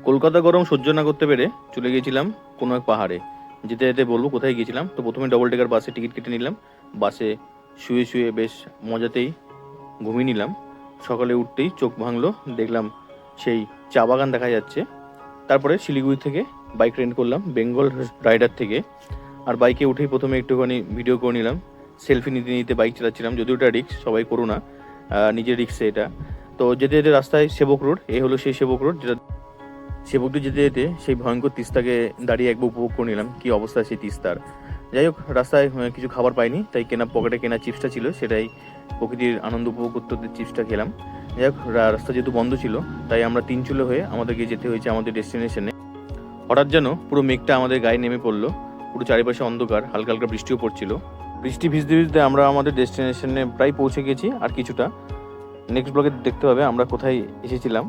কলকাতা গরম সহ্য না করতে পেরে চলে গিয়েছিলাম কোনো এক পাহাড়ে। যেতে যেতে বলবো কোথায় গিয়েছিলাম। তো প্রথমে ডবল ডেকার বাসে টিকিট কেটে নিলাম। বাসে শুয়ে শুয়ে বেশ মজাতেই ঘুমিয়ে নিলাম। সকালে উঠতেই চোখ ভাঙলো, দেখলাম সেই চা বাগান দেখা যাচ্ছে। তারপরে শিলিগুড়ি থেকে বাইক রেন্ট করলাম বেঙ্গল রাইডার থেকে। আর বাইকে উঠেই প্রথমে একটুখানি ভিডিও করে নিলাম। সেলফি নিতে নিতে বাইক চালাচ্ছিলাম, যদিও এটা রিক্স, সবাই করো না, নিজের রিক্সে এটা। তো যেতে যেতে রাস্তায় সেবক রোড, এ হলো সেই সেবক রোড যেটা সেবকটি যেতে যেতে সেই ভয়ঙ্কর তিস্তাকে দাঁড়িয়ে একবার উপভোগ করে নিলাম, কি অবস্থা সেই তিস্তার। যাই হোক, রাস্তায় কিছু খাবার পাইনি, তাই পকেটে কেনা চিপসটা ছিল, সেটাই প্রকৃতির আনন্দ উপভোগ করতে করতে চিপসটা খেলাম। যাই হোক, রাস্তা যেহেতু বন্ধ ছিল, তাই আমরা তিনচুলো হয়ে আমাদেরকে যেতে হয়েছে আমাদের ডেস্টিনেশনে। হঠাৎ যেন পুরো মেঘটা আমাদের গায়ে নেমে পড়লো, পুরো চারিপাশে অন্ধকার, হালকা হালকা বৃষ্টিও পড়ছিল। বৃষ্টি ভিজতে ভিজতে আমরা আমাদের ডেস্টিনেশনে প্রায় পৌঁছে গেছি, আর কিছুটা। নেক্সট ব্লগে দেখতে হবে আমরা কোথায় এসেছিলাম।